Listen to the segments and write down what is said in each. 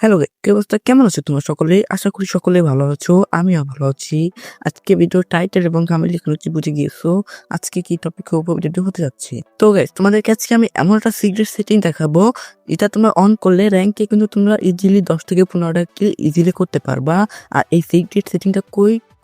Hello guys, কি অবস্থা? কেমন আছো তোমরা সকলে? আশা করি সকলে ভালো আছো। আমিও ভালো আছি। আজকে ভিডিওর টাইটেল এবং থাম্বনেল দেখে নিশ্চয়ই বুঝে গিয়েছো আজকে কি টপিকের উপর ভিডিওটি হতে যাচ্ছে। তো গাইস, তোমাদেরকে আজকে আমি এমন একটা সিক্রেট সেটিং দেখাবো, এটা তোমরা অন করলে র‍্যাঙ্কে কিন্তু তোমরা ইজিলি 10 থেকে 15টা কিল ইজিলি করতে পারবা। আর এই সিক্রেট সেটিংটা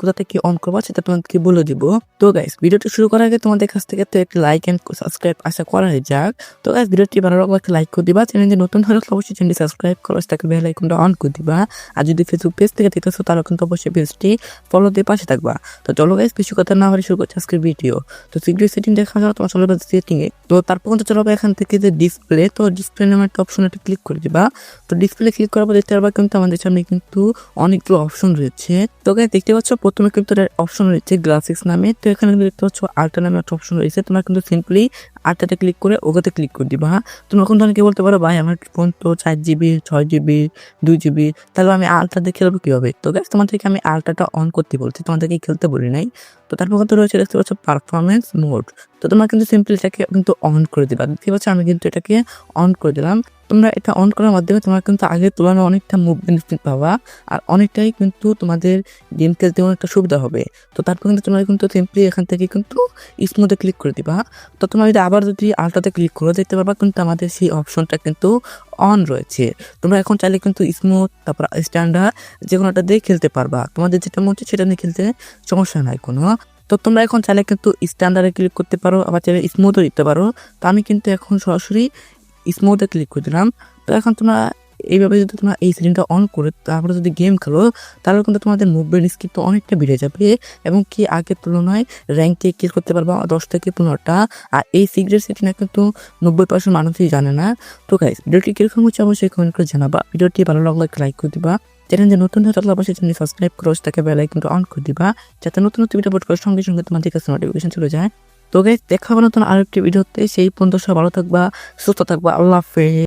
কোথা থেকে অন করবা সেটা তোমাদেরকে বলে দিব। তো গাইস, ভিডিওটি শুরু করার আগে তোমাদের কাছ থেকে তো একটা লাইক এন্ড সাবস্ক্রাইব আশা করা যাক। তো গাইস, ভিডিওটি ভালো লাগলে একটা লাইক করে দিবা। চ্যানেলে নতুন হলে অবশ্যই চ্যানেলটি সাবস্ক্রাইব করো, সেটাকে বেল আইকনটা অন করে দিবা। আর যদি ফেসবুক পেজ থেকে দেখতেছো তাহলে কিন্তু অবশ্যই পেজটি ফলো দিয়ে পাশে থাকবা। তো চলো গাইস, বেশি কথা না বলে শুরু করছি আজকের ভিডিও। তো সিক্রেট সেটিং দেখার জন্য তোমার চলে যাবে সেটিং এ। তো তারপর কিন্তু চলো এখান থেকে যে ডিসপ্লে, তো ডিসপ্লে নামের একটা অপশন একটা ক্লিক করে দিবা। তো ডিসপ্লে ক্লিক করার পর দেখতে পারবা কিন্তু আমাদের সামনে কিন্তু অনেকগুলো অপশন রয়েছে। তো গাইস, দেখতে পাচ্ছ প্রথমে কিন্তু অপশন রয়েছে গ্রাফিক্স নামে। তো এখানে দেখতে পাচ্ছ আল্ট্রা নামে একটা অপশন রয়েছে। তোমরা কিন্তু সিম্পলি আল্ট্রাতে ক্লিক করে ওকেতে ক্লিক করে দিবা। তোমরা কিন্তু অনেকে বলতে পারো ভাই আমার ফোন তো 4GB 6GB 2GB, তাহলে আমি আল্ট্রাতে খেলবো কিভাবে? তো গাইস, তোমাদেরকে আমি আল্ট্রাটা অন করতে বলছি, তোমাদেরকে খেলতে বলি নাই। তো তারপর কিন্তু রয়েছে দেখতে পাচ্ছ পারফরমেন্স মোড। তো তোমরা কিন্তু সিম্পলি এটাকে কিন্তু অন করে দিবা। দেখতে পাচ্ছ আমি কিন্তু এটাকে অন করে দিলাম। তোমরা এটা অন করার মাধ্যমে তোমরা কিন্তু আগের তুলনায় অনেকটা মুভমেন্ট পাবা, আর অনেকটাই কিন্তু তোমাদের গেম খেলতে অনেকটা সুবিধা হবে। তো তারপর কিন্তু তোমরা কিন্তু সিম্পলি এখান থেকে কিন্তু স্মুথে ক্লিক করে দিবা। তো তোমরা যদি আবার যদি আল্ট্রাতে ক্লিক করে দেখতে পারবা কিন্তু আমাদের সেই অপশনটা কিন্তু অন রয়েছে। তোমরা এখন চাইলে কিন্তু স্মুথ তারপর স্ট্যান্ডার্ড যে কোনোটা দিয়ে খেলতে পারবা। তোমাদের যেটা মন চায় সেটা নিয়ে খেলতে সমস্যা নাই কোনো। তো তোমরা এখন চাইলে কিন্তু স্ট্যান্ডার্ডে ক্লিক করতে পারো, আবার চাইলে স্মুথও দিতে পারো। তো আমি কিন্তু এখন সরাসরি স্মুথে ক্লিক করে দিলাম। তো এখন তোমরা এইভাবে যদি তোমরা এই সেটিংটা অন করে তারপরে যদি গেম খেলো, তাহলে কিন্তু তোমাদের মুভমেন্ট স্কিপ তো অনেকটা বেড়ে যাবে, এবং কি আগের তুলনায় র্যাঙ্কে কিল করতে পারবা 10 থেকে 15টা। আর এই সিক্রেট সেটিংটা কিন্তু 90% মানুষই জানে না। তো গাইস, ভিডিওটি কিরকম হচ্ছে অবশ্যই কমেন্ট করে জানাবা। ভিডিওটি ভালো লাগলে একটা লাইক করে দিবা। চ্যানেল যে নতুন হয়ে থাকলে অবশ্যই চ্যানেল সাবস্ক্রাইব করো, সেটাকে বেল আইকনটা অন করে দিবা, যাতে নতুন নতুন ভিডিও আপলোড করার সঙ্গে সঙ্গে তোমাদের কাছে নোটিফিকেশন চলে যায়। তো গাইস, দেখা হবে নতুন আরেকটি ভিডিওতে। সেই পর্যন্ত সবাই ভালো থাকবা, সুস্থ থাকবা। আল্লাহ হাফেজ।